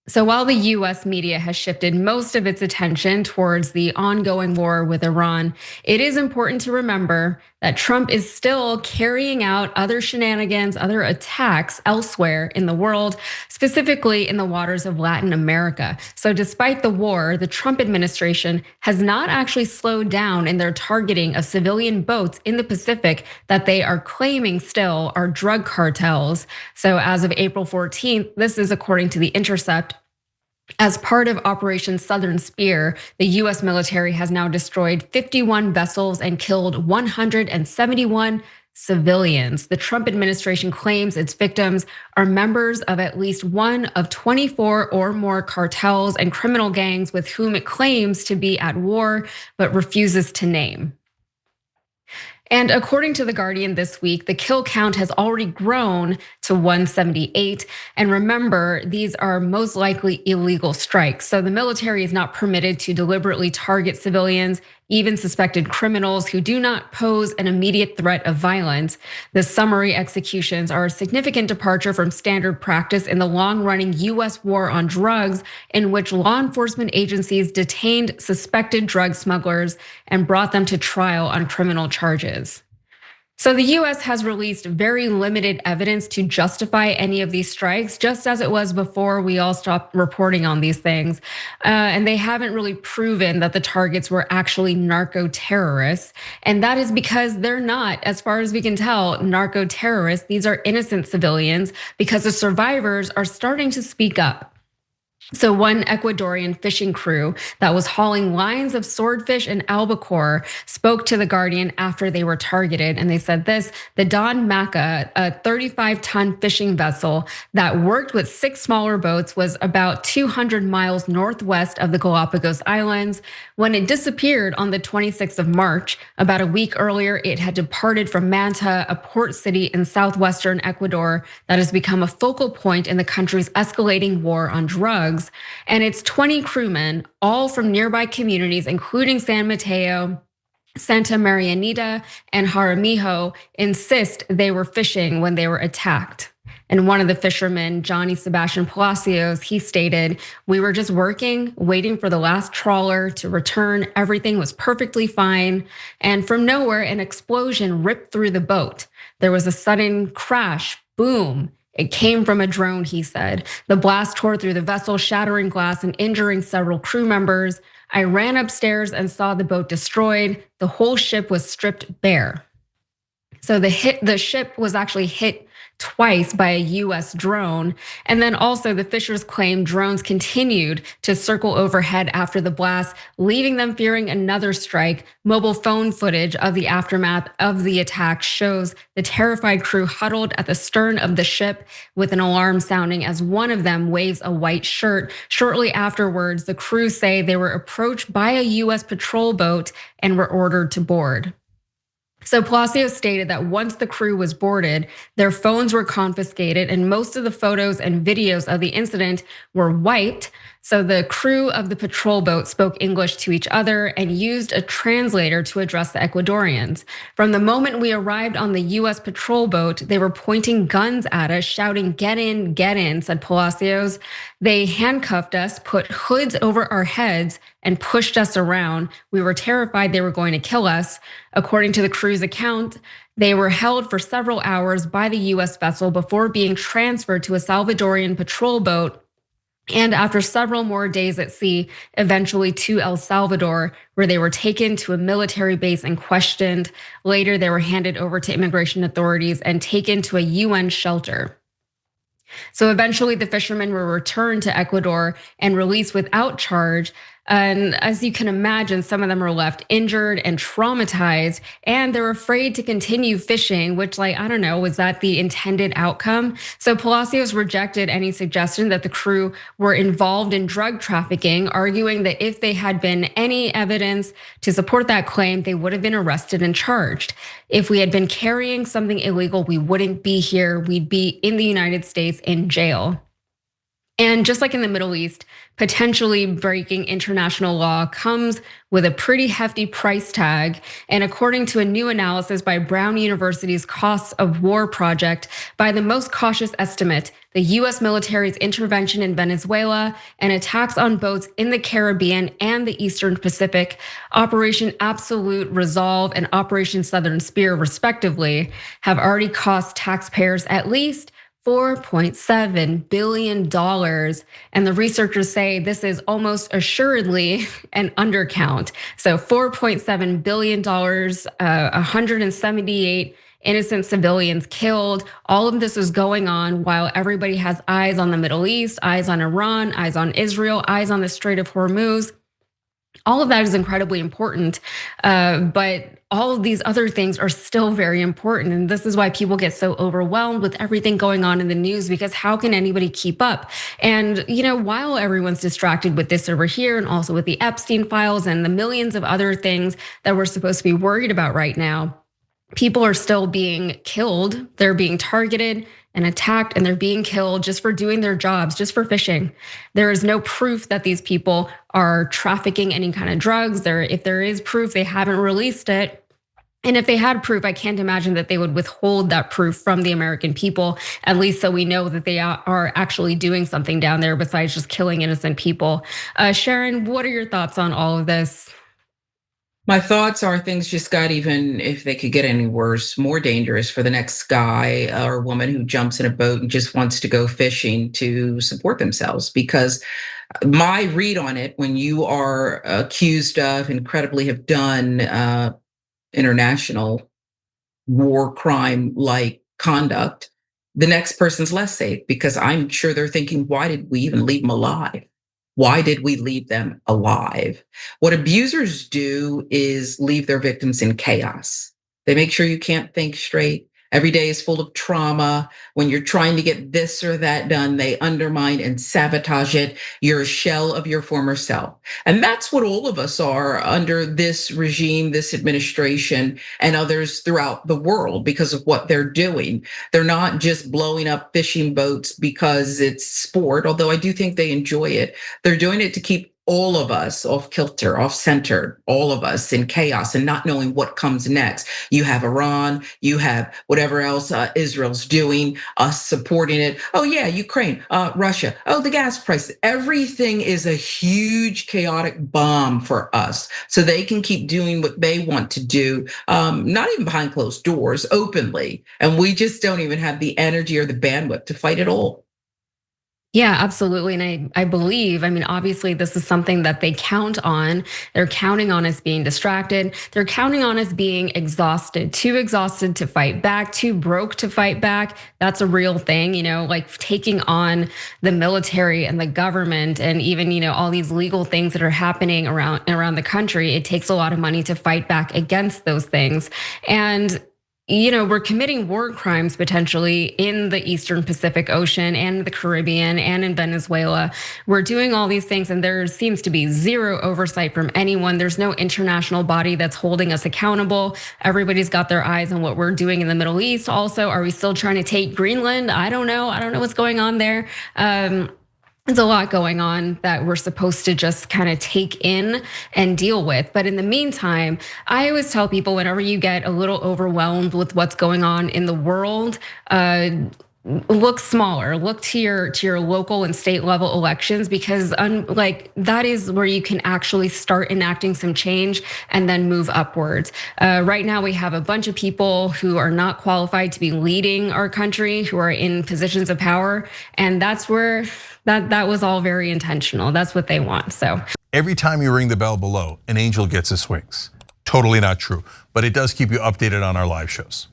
So while the US media has shifted most of its attention towards the ongoing war with Iran, it is important to remember that Trump is still carrying out other shenanigans, other attacks elsewhere in the world, specifically in the waters of Latin America. So despite the war, the Trump administration has not actually slowed down in their targeting of civilian boats in the Pacific that they are claiming still are drug cartels. So as of April 14th, this is according to The Intercept, as part of Operation Southern Spear, the US military has now destroyed 51 vessels and killed 171 civilians. The Trump administration claims its victims are members of at least one of 24 or more cartels and criminal gangs with whom it claims to be at war, but refuses to name. And according to The Guardian this week, the kill count has already grown to 178. And remember, these are most likely illegal strikes. So the military is not permitted to deliberately target civilians, even suspected criminals who do not pose an immediate threat of violence. The summary executions are a significant departure from standard practice in the long-running US war on drugs, in which law enforcement agencies detained suspected drug smugglers and brought them to trial on criminal charges. So the US has released very limited evidence to justify any of these strikes, just as it was before we all stopped reporting on these things. And they haven't really proven that the targets were actually narco terrorists. And that is because they're not, as far as we can tell, narco terrorists. These are innocent civilians because the survivors are starting to speak up. So one Ecuadorian fishing crew that was hauling lines of swordfish and albacore spoke to The Guardian after they were targeted. And they said this: the Don Maca, a 35-ton fishing vessel that worked with 6 smaller boats, was about 200 miles northwest of the Galapagos Islands. When it disappeared on the 26th of March, about a week earlier, it had departed from Manta, a port city in southwestern Ecuador that has become a focal point in the country's escalating war on drugs. And it's 20 crewmen, all from nearby communities, including San Mateo, Santa Marianita, and Jaramillo, insist they were fishing when they were attacked. And one of the fishermen, Jhonny Sebastián Palacios, he stated, "We were just working, waiting for the last trawler to return. Everything was perfectly fine. And from nowhere, an explosion ripped through the boat. There was a sudden crash, boom. It came from a drone," he said. "The blast tore through the vessel, shattering glass and injuring several crew members. I ran upstairs and saw the boat destroyed. The whole ship was stripped bare." So the ship was actually hit twice by a US drone. And then also the fishers claim drones continued to circle overhead after the blast, leaving them fearing another strike. Mobile phone footage of the aftermath of the attack shows the terrified crew huddled at the stern of the ship with an alarm sounding as one of them waves a white shirt. Shortly afterwards, the crew say they were approached by a US patrol boat and were ordered to board. So Palacios stated that once the crew was boarded, their phones were confiscated and most of the photos and videos of the incident were wiped. So the crew of the patrol boat spoke English to each other and used a translator to address the Ecuadorians. From the moment we arrived on the US patrol boat, they were pointing guns at us, shouting, get in," said Palacios. "They handcuffed us, put hoods over our heads, and pushed us around. We were terrified they were going to kill us." According to the crew's account, they were held for several hours by the US vessel before being transferred to a Salvadorian patrol boat. And after several more days at sea, eventually to El Salvador, where they were taken to a military base and questioned. Later, they were handed over to immigration authorities and taken to a UN shelter. So eventually the fishermen were returned to Ecuador and released without charge. And as you can imagine, some of them are left injured and traumatized, and they're afraid to continue fishing, which, like, I don't know, was that the intended outcome? So Palacios rejected any suggestion that the crew were involved in drug trafficking, arguing that if they had been any evidence to support that claim, they would have been arrested and charged. If we had been carrying something illegal, we wouldn't be here. We'd be in the United States in jail. And just like in the Middle East, potentially breaking international law comes with a pretty hefty price tag. And according to a new analysis by Brown University's Costs of War project, by the most cautious estimate, the US military's intervention in Venezuela and attacks on boats in the Caribbean and the Eastern Pacific, Operation Absolute Resolve and Operation Southern Spear, respectively, have already cost taxpayers at least $4.7 billion. And the researchers say this is almost assuredly an undercount. So $4.7 billion, 178 innocent civilians killed. All of this is going on while everybody has eyes on the Middle East, eyes on Iran, eyes on Israel, eyes on the Strait of Hormuz. All of that is incredibly important, but all of these other things are still very important. And this is why people get so overwhelmed with everything going on in the news, because how can anybody keep up? And while everyone's distracted with this over here and also with the Epstein files and the millions of other things that we're supposed to be worried about right now, people are still being killed. They're being targeted and attacked, and they're being killed just for doing their jobs, just for fishing. There is no proof that these people are trafficking any kind of drugs. If there is proof, they haven't released it. And if they had proof, I can't imagine that they would withhold that proof from the American people, at least so we know that they are actually doing something down there besides just killing innocent people. Sharon, what are your thoughts on all of this? My thoughts are things just got, even if they could get any worse, more dangerous for the next guy or woman who jumps in a boat and just wants to go fishing to support themselves. Because my read on it, when you are accused of, incredibly have done international war crime like conduct, the next person's less safe, because I'm sure they're thinking, why did we even leave them alive? Why did we leave them alive? What abusers do is leave their victims in chaos. They make sure you can't think straight. Every day is full of trauma. When you're trying to get this or that done, they undermine and sabotage it. You're a shell of your former self. And that's what all of us are under this regime, this administration, and others throughout the world because of what they're doing. They're not just blowing up fishing boats because it's sport, although I do think they enjoy it. They're doing it to keep all of us off kilter, off center, all of us in chaos and not knowing what comes next. You have Iran, you have whatever else Israel's doing, us supporting it. Oh yeah, Ukraine, Russia, oh, the gas prices. Everything is a huge chaotic bomb for us. So they can keep doing what they want to do, not even behind closed doors, openly. And we just don't even have the energy or the bandwidth to fight it all. Yeah, absolutely. And I believe, obviously, this is something that they count on. They're counting on us being distracted. They're counting on us being exhausted, too exhausted to fight back, too broke to fight back. That's a real thing, like taking on the military and the government and even, all these legal things that are happening around the country. It takes a lot of money to fight back against those things. And we're committing war crimes potentially in the Eastern Pacific Ocean and the Caribbean and in Venezuela. We're doing all these things and there seems to be zero oversight from anyone. There's no international body that's holding us accountable. Everybody's got their eyes on what we're doing in the Middle East. Also, are we still trying to take Greenland? I don't know. I don't know what's going on there. There's a lot going on that we're supposed to just kind of take in and deal with. But in the meantime, I always tell people whenever you get a little overwhelmed with what's going on in the world, look smaller, look to your local and state level elections, because like that is where you can actually start enacting some change and then move upwards. Right now we have a bunch of people who are not qualified to be leading our country, who are in positions of power, and that's where that was all very intentional. That's what they want. So every time you ring the bell below, an angel gets his wings. Totally not true, but it does keep you updated on our live shows.